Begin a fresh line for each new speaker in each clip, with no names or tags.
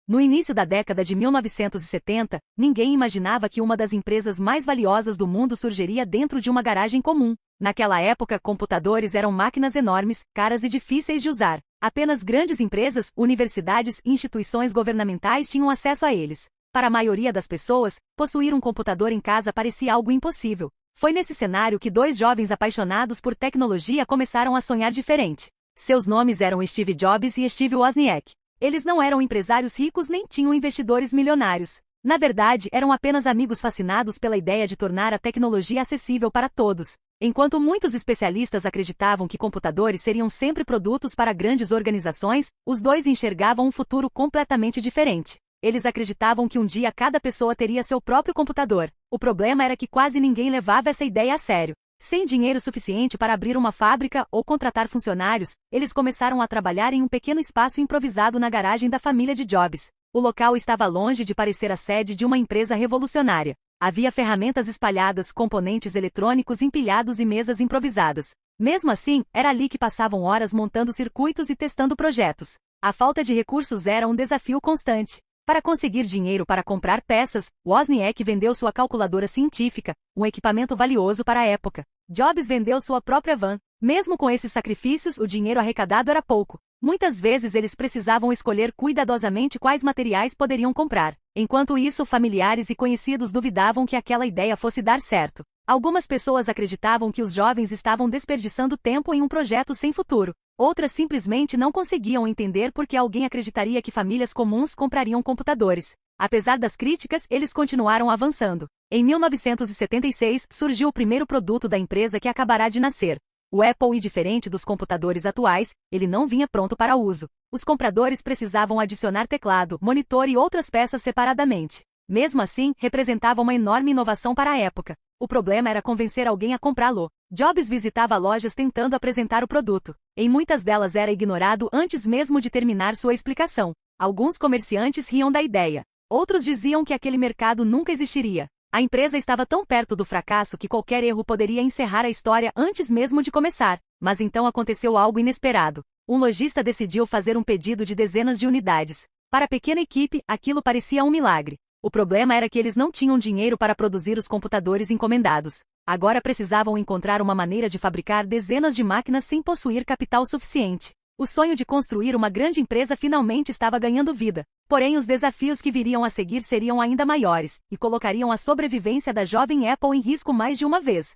No início da década de 1970, ninguém imaginava que uma das empresas mais valiosas do mundo surgiria dentro de uma garagem comum. Naquela época, computadores eram máquinas enormes, caras e difíceis de usar. Apenas grandes empresas, universidades e instituições governamentais tinham acesso a eles. Para a maioria das pessoas, possuir um computador em casa parecia algo impossível. Foi nesse cenário que dois jovens apaixonados por tecnologia começaram a sonhar diferente. Seus nomes eram Steve Jobs e Steve Wozniak. Eles não eram empresários ricos nem tinham investidores milionários. Na verdade, eram apenas amigos fascinados pela ideia de tornar a tecnologia acessível para todos. Enquanto muitos especialistas acreditavam que computadores seriam sempre produtos para grandes organizações, os dois enxergavam um futuro completamente diferente. Eles acreditavam que um dia cada pessoa teria seu próprio computador. O problema era que quase ninguém levava essa ideia a sério. Sem dinheiro suficiente para abrir uma fábrica ou contratar funcionários, eles começaram a trabalhar em um pequeno espaço improvisado na garagem da família de Jobs. O local estava longe de parecer a sede de uma empresa revolucionária. Havia ferramentas espalhadas, componentes eletrônicos empilhados e mesas improvisadas. Mesmo assim, era ali que passavam horas montando circuitos e testando projetos. A falta de recursos era um desafio constante. Para conseguir dinheiro para comprar peças, Wozniak vendeu sua calculadora científica, um equipamento valioso para a época. Jobs vendeu sua própria van. Mesmo com esses sacrifícios, o dinheiro arrecadado era pouco. Muitas vezes eles precisavam escolher cuidadosamente quais materiais poderiam comprar. Enquanto isso, familiares e conhecidos duvidavam que aquela ideia fosse dar certo. Algumas pessoas acreditavam que os jovens estavam desperdiçando tempo em um projeto sem futuro. Outras simplesmente não conseguiam entender por que alguém acreditaria que famílias comuns comprariam computadores. Apesar das críticas, eles continuaram avançando. Em 1976, surgiu o primeiro produto da empresa que acabará de nascer. O Apple, e diferente dos computadores atuais, ele não vinha pronto para uso. Os compradores precisavam adicionar teclado, monitor e outras peças separadamente. Mesmo assim, representava uma enorme inovação para a época. O problema era convencer alguém a comprá-lo. Jobs visitava lojas tentando apresentar o produto. Em muitas delas era ignorado antes mesmo de terminar sua explicação. Alguns comerciantes riam da ideia. Outros diziam que aquele mercado nunca existiria. A empresa estava tão perto do fracasso que qualquer erro poderia encerrar a história antes mesmo de começar. Mas então aconteceu algo inesperado. Um lojista decidiu fazer um pedido de dezenas de unidades. Para a pequena equipe, aquilo parecia um milagre. O problema era que eles não tinham dinheiro para produzir os computadores encomendados. Agora precisavam encontrar uma maneira de fabricar dezenas de máquinas sem possuir capital suficiente. O sonho de construir uma grande empresa finalmente estava ganhando vida. Porém, os desafios que viriam a seguir seriam ainda maiores, e colocariam a sobrevivência da jovem Apple em risco mais de uma vez.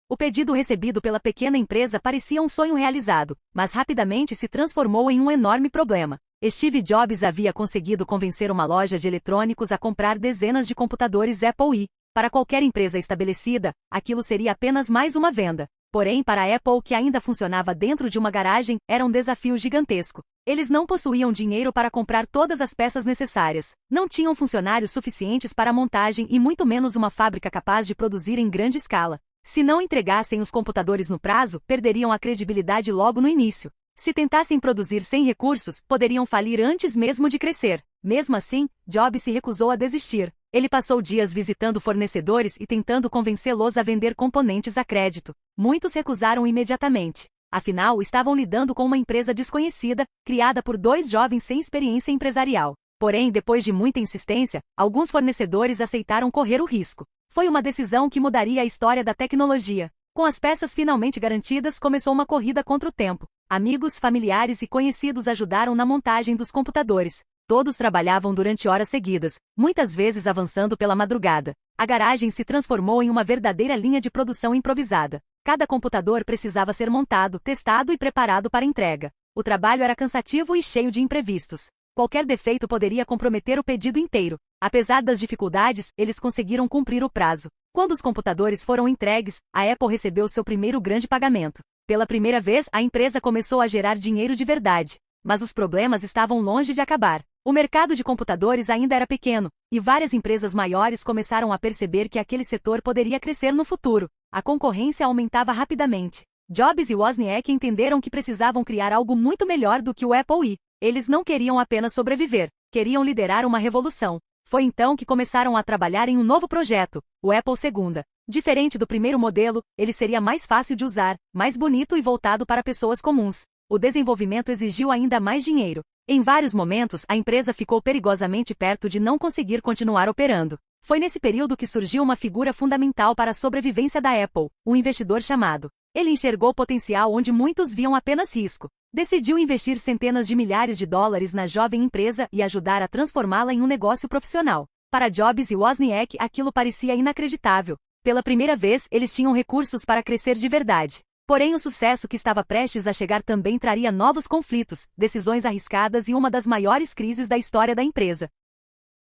O pedido recebido pela pequena empresa parecia um sonho realizado, mas rapidamente se transformou em um enorme problema. Steve Jobs havia conseguido convencer uma loja de eletrônicos a comprar dezenas de computadores Apple I. Para qualquer empresa estabelecida, aquilo seria apenas mais uma venda. Porém, para a Apple, que ainda funcionava dentro de uma garagem, era um desafio gigantesco. Eles não possuíam dinheiro para comprar todas as peças necessárias, não tinham funcionários suficientes para a montagem e muito menos uma fábrica capaz de produzir em grande escala. Se não entregassem os computadores no prazo, perderiam a credibilidade logo no início. Se tentassem produzir sem recursos, poderiam falir antes mesmo de crescer. Mesmo assim, Jobs se recusou a desistir. Ele passou dias visitando fornecedores e tentando convencê-los a vender componentes a crédito. Muitos recusaram imediatamente. Afinal, estavam lidando com uma empresa desconhecida, criada por dois jovens sem experiência empresarial. Porém, depois de muita insistência, alguns fornecedores aceitaram correr o risco. Foi uma decisão que mudaria a história da tecnologia. Com as peças finalmente garantidas, começou uma corrida contra o tempo. Amigos, familiares e conhecidos ajudaram na montagem dos computadores. Todos trabalhavam durante horas seguidas, muitas vezes avançando pela madrugada. A garagem se transformou em uma verdadeira linha de produção improvisada. Cada computador precisava ser montado, testado e preparado para entrega. O trabalho era cansativo e cheio de imprevistos. Qualquer defeito poderia comprometer o pedido inteiro. Apesar das dificuldades, eles conseguiram cumprir o prazo. Quando os computadores foram entregues, a Apple recebeu seu primeiro grande pagamento. Pela primeira vez, a empresa começou a gerar dinheiro de verdade. Mas os problemas estavam longe de acabar. O mercado de computadores ainda era pequeno, e várias empresas maiores começaram a perceber que aquele setor poderia crescer no futuro. A concorrência aumentava rapidamente. Jobs e Wozniak entenderam que precisavam criar algo muito melhor do que o Apple I. Eles não queriam apenas sobreviver, queriam liderar uma revolução. Foi então que começaram a trabalhar em um novo projeto, o Apple II. Diferente do primeiro modelo, ele seria mais fácil de usar, mais bonito e voltado para pessoas comuns. O desenvolvimento exigiu ainda mais dinheiro. Em vários momentos, a empresa ficou perigosamente perto de não conseguir continuar operando. Foi nesse período que surgiu uma figura fundamental para a sobrevivência da Apple, um investidor chamado. Ele enxergou potencial onde muitos viam apenas risco. Decidiu investir centenas de milhares de dólares na jovem empresa e ajudar a transformá-la em um negócio profissional. Para Jobs e Wozniak, aquilo parecia inacreditável. Pela primeira vez, eles tinham recursos para crescer de verdade. Porém, o sucesso que estava prestes a chegar também traria novos conflitos, decisões arriscadas e uma das maiores crises da história da empresa.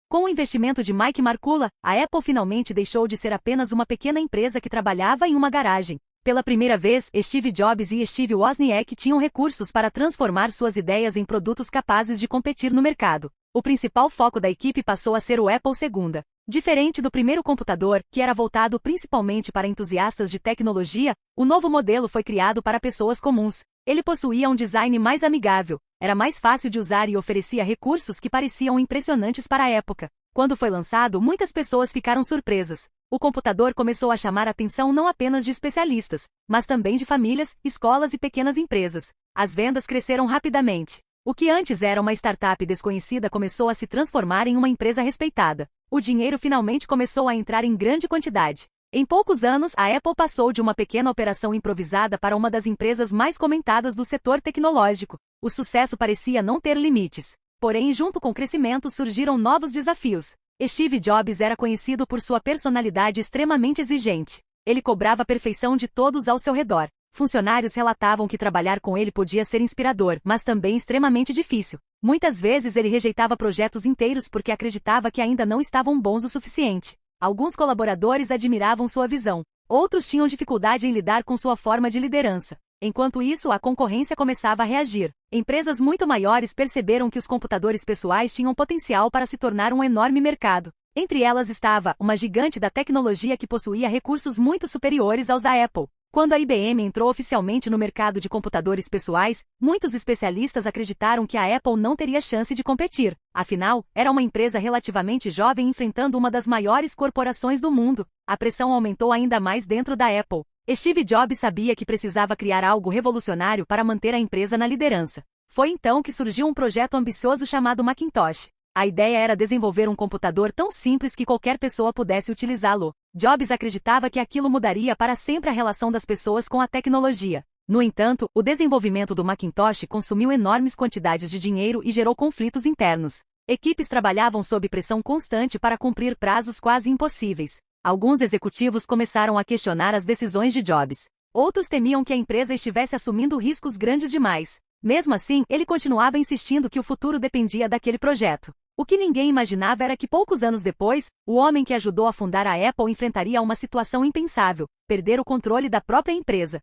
Com o investimento de Mike Markula, a Apple finalmente deixou de ser apenas uma pequena empresa que trabalhava em uma garagem. Pela primeira vez, Steve Jobs e Steve Wozniak tinham recursos para transformar suas ideias em produtos capazes de competir no mercado. O principal foco da equipe passou a ser o Apple II. Diferente do primeiro computador, que era voltado principalmente para entusiastas de tecnologia, o novo modelo foi criado para pessoas comuns. Ele possuía um design mais amigável, era mais fácil de usar e oferecia recursos que pareciam impressionantes para a época. Quando foi lançado, muitas pessoas ficaram surpresas. O computador começou a chamar a atenção não apenas de especialistas, mas também de famílias, escolas e pequenas empresas. As vendas cresceram rapidamente. O que antes era uma startup desconhecida começou a se transformar em uma empresa respeitada. O dinheiro finalmente começou a entrar em grande quantidade. Em poucos anos, a Apple passou de uma pequena operação improvisada para uma das empresas mais comentadas do setor tecnológico. O sucesso parecia não ter limites. Porém, junto com o crescimento surgiram novos desafios. Steve Jobs era conhecido por sua personalidade extremamente exigente. Ele cobrava a perfeição de todos ao seu redor. Funcionários relatavam que trabalhar com ele podia ser inspirador, mas também extremamente difícil. Muitas vezes ele rejeitava projetos inteiros porque acreditava que ainda não estavam bons o suficiente. Alguns colaboradores admiravam sua visão. Outros tinham dificuldade em lidar com sua forma de liderança. Enquanto isso, a concorrência começava a reagir. Empresas muito maiores perceberam que os computadores pessoais tinham potencial para se tornar um enorme mercado. Entre elas estava uma gigante da tecnologia que possuía recursos muito superiores aos da Apple. Quando a IBM entrou oficialmente no mercado de computadores pessoais, muitos especialistas acreditaram que a Apple não teria chance de competir. Afinal, era uma empresa relativamente jovem enfrentando uma das maiores corporações do mundo. A pressão aumentou ainda mais dentro da Apple. Steve Jobs sabia que precisava criar algo revolucionário para manter a empresa na liderança. Foi então que surgiu um projeto ambicioso chamado Macintosh. A ideia era desenvolver um computador tão simples que qualquer pessoa pudesse utilizá-lo. Jobs acreditava que aquilo mudaria para sempre a relação das pessoas com a tecnologia. No entanto, o desenvolvimento do Macintosh consumiu enormes quantidades de dinheiro e gerou conflitos internos. Equipes trabalhavam sob pressão constante para cumprir prazos quase impossíveis. Alguns executivos começaram a questionar as decisões de Jobs. Outros temiam que a empresa estivesse assumindo riscos grandes demais. Mesmo assim, ele continuava insistindo que o futuro dependia daquele projeto. O que ninguém imaginava era que poucos anos depois, o homem que ajudou a fundar a Apple enfrentaria uma situação impensável: perder o controle da própria empresa.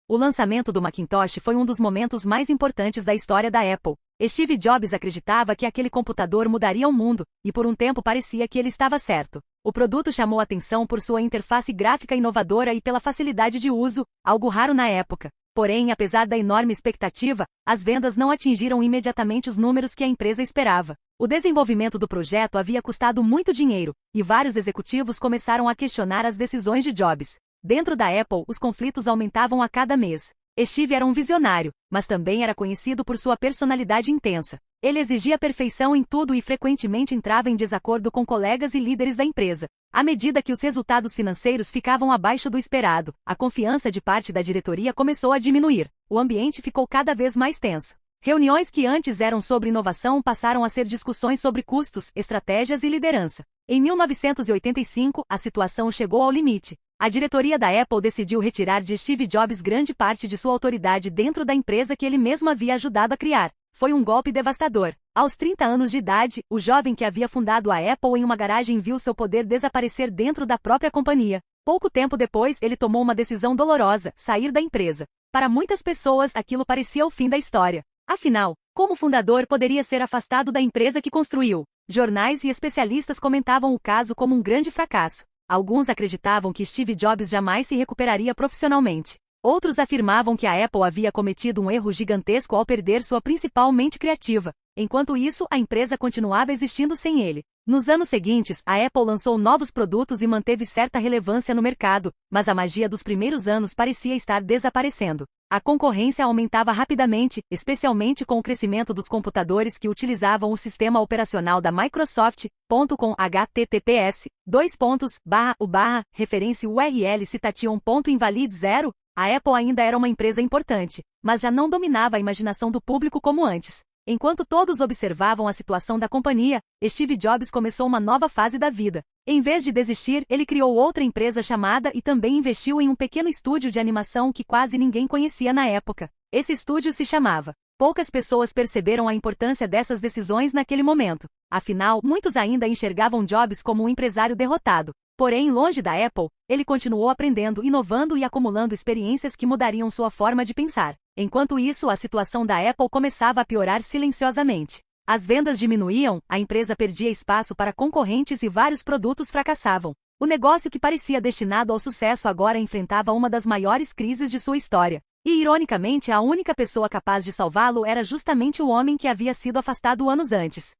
O lançamento do Macintosh foi um dos momentos mais importantes da história da Apple. Steve Jobs acreditava que aquele computador mudaria o mundo, e por um tempo parecia que ele estava certo. O produto chamou atenção por sua interface gráfica inovadora e pela facilidade de uso, algo raro na época. Porém, apesar da enorme expectativa, as vendas não atingiram imediatamente os números que a empresa esperava. O desenvolvimento do projeto havia custado muito dinheiro, e vários executivos começaram a questionar as decisões de Jobs. Dentro da Apple, os conflitos aumentavam a cada mês. Steve era um visionário, mas também era conhecido por sua personalidade intensa. Ele exigia perfeição em tudo e frequentemente entrava em desacordo com colegas e líderes da empresa. À medida que os resultados financeiros ficavam abaixo do esperado, a confiança de parte da diretoria começou a diminuir. O ambiente ficou cada vez mais tenso. Reuniões que antes eram sobre inovação passaram a ser discussões sobre custos, estratégias e liderança. Em 1985, a situação chegou ao limite. A diretoria da Apple decidiu retirar de Steve Jobs grande parte de sua autoridade dentro da empresa que ele mesmo havia ajudado a criar. Foi um golpe devastador. Aos 30 anos de idade, o jovem que havia fundado a Apple em uma garagem viu seu poder desaparecer dentro da própria companhia. Pouco tempo depois, ele tomou uma decisão dolorosa: sair da empresa. Para muitas pessoas, aquilo parecia o fim da história. Afinal, como fundador poderia ser afastado da empresa que construiu? Jornais e especialistas comentavam o caso como um grande fracasso. Alguns acreditavam que Steve Jobs jamais se recuperaria profissionalmente. Outros afirmavam que a Apple havia cometido um erro gigantesco ao perder sua principal mente criativa. Enquanto isso, a empresa continuava existindo sem ele. Nos anos seguintes, a Apple lançou novos produtos e manteve certa relevância no mercado, mas a magia dos primeiros anos parecia estar desaparecendo. A concorrência aumentava rapidamente, especialmente com o crescimento dos computadores que utilizavam o sistema operacional da Microsoft. Com https://referência URL citation.invalid0, a Apple ainda era uma empresa importante, mas já não dominava a imaginação do público como antes. Enquanto todos observavam a situação da companhia, Steve Jobs começou uma nova fase da vida. Em vez de desistir, ele criou outra empresa chamada e também investiu em um pequeno estúdio de animação que quase ninguém conhecia na época. Esse estúdio se chamava. Poucas pessoas perceberam a importância dessas decisões naquele momento. Afinal, muitos ainda enxergavam Jobs como um empresário derrotado. Porém, longe da Apple, ele continuou aprendendo, inovando e acumulando experiências que mudariam sua forma de pensar. Enquanto isso, a situação da Apple começava a piorar silenciosamente. As vendas diminuíam, a empresa perdia espaço para concorrentes e vários produtos fracassavam. O negócio que parecia destinado ao sucesso agora enfrentava uma das maiores crises de sua história. E, ironicamente, a única pessoa capaz de salvá-lo era justamente o homem que havia sido afastado anos antes.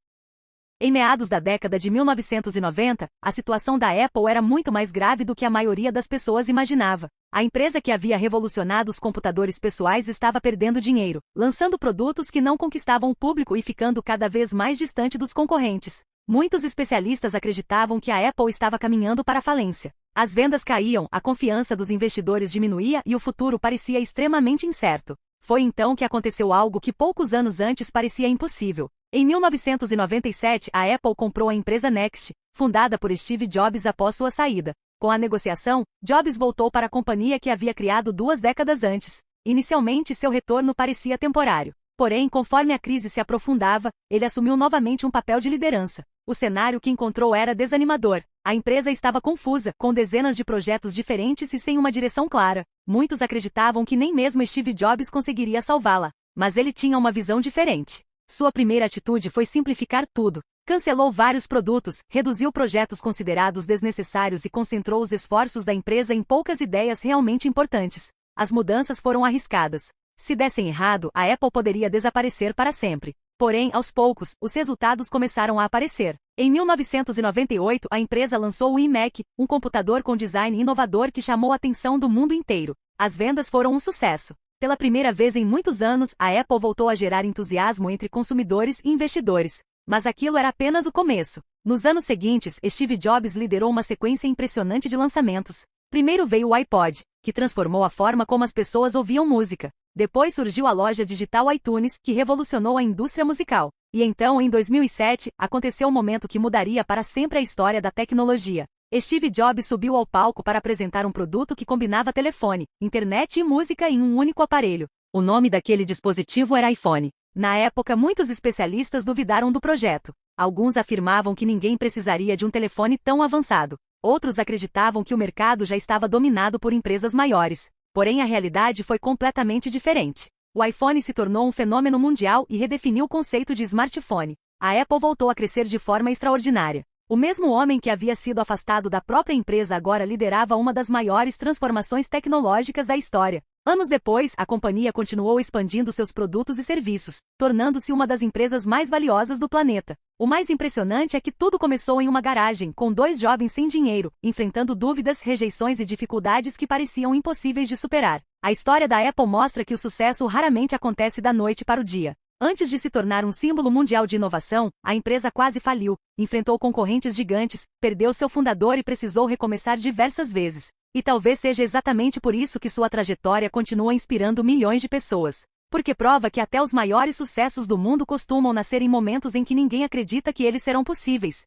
Em meados da década de 1990, a situação da Apple era muito mais grave do que a maioria das pessoas imaginava. A empresa que havia revolucionado os computadores pessoais estava perdendo dinheiro, lançando produtos que não conquistavam o público e ficando cada vez mais distante dos concorrentes. Muitos especialistas acreditavam que a Apple estava caminhando para a falência. As vendas caíam, a confiança dos investidores diminuía e o futuro parecia extremamente incerto. Foi então que aconteceu algo que poucos anos antes parecia impossível. Em 1997, a Apple comprou a empresa Next, fundada por Steve Jobs após sua saída. Com a negociação, Jobs voltou para a companhia que havia criado 2 décadas antes. Inicialmente, seu retorno parecia temporário. Porém, conforme a crise se aprofundava, ele assumiu novamente um papel de liderança. O cenário que encontrou era desanimador. A empresa estava confusa, com dezenas de projetos diferentes e sem uma direção clara. Muitos acreditavam que nem mesmo Steve Jobs conseguiria salvá-la. Mas ele tinha uma visão diferente. Sua primeira atitude foi simplificar tudo. Cancelou vários produtos, reduziu projetos considerados desnecessários e concentrou os esforços da empresa em poucas ideias realmente importantes. As mudanças foram arriscadas. Se dessem errado, a Apple poderia desaparecer para sempre. Porém, aos poucos, os resultados começaram a aparecer. Em 1998, a empresa lançou o iMac, um computador com design inovador que chamou a atenção do mundo inteiro. As vendas foram um sucesso. Pela primeira vez em muitos anos, a Apple voltou a gerar entusiasmo entre consumidores e investidores. Mas aquilo era apenas o começo. Nos anos seguintes, Steve Jobs liderou uma sequência impressionante de lançamentos. Primeiro veio o iPod, que transformou a forma como as pessoas ouviam música. Depois surgiu a loja digital iTunes, que revolucionou a indústria musical. E então, em 2007, aconteceu o momento que mudaria para sempre a história da tecnologia. Steve Jobs subiu ao palco para apresentar um produto que combinava telefone, internet e música em um único aparelho. O nome daquele dispositivo era iPhone. Na época, muitos especialistas duvidaram do projeto. Alguns afirmavam que ninguém precisaria de um telefone tão avançado. Outros acreditavam que o mercado já estava dominado por empresas maiores. Porém, a realidade foi completamente diferente. O iPhone se tornou um fenômeno mundial e redefiniu o conceito de smartphone. A Apple voltou a crescer de forma extraordinária. O mesmo homem que havia sido afastado da própria empresa agora liderava uma das maiores transformações tecnológicas da história. Anos depois, a companhia continuou expandindo seus produtos e serviços, tornando-se uma das empresas mais valiosas do planeta. O mais impressionante é que tudo começou em uma garagem, com 2 jovens sem dinheiro, enfrentando dúvidas, rejeições e dificuldades que pareciam impossíveis de superar. A história da Apple mostra que o sucesso raramente acontece da noite para o dia. Antes de se tornar um símbolo mundial de inovação, a empresa quase faliu, enfrentou concorrentes gigantes, perdeu seu fundador e precisou recomeçar diversas vezes. E talvez seja exatamente por isso que sua trajetória continua inspirando milhões de pessoas. Porque prova que até os maiores sucessos do mundo costumam nascer em momentos em que ninguém acredita que eles serão possíveis.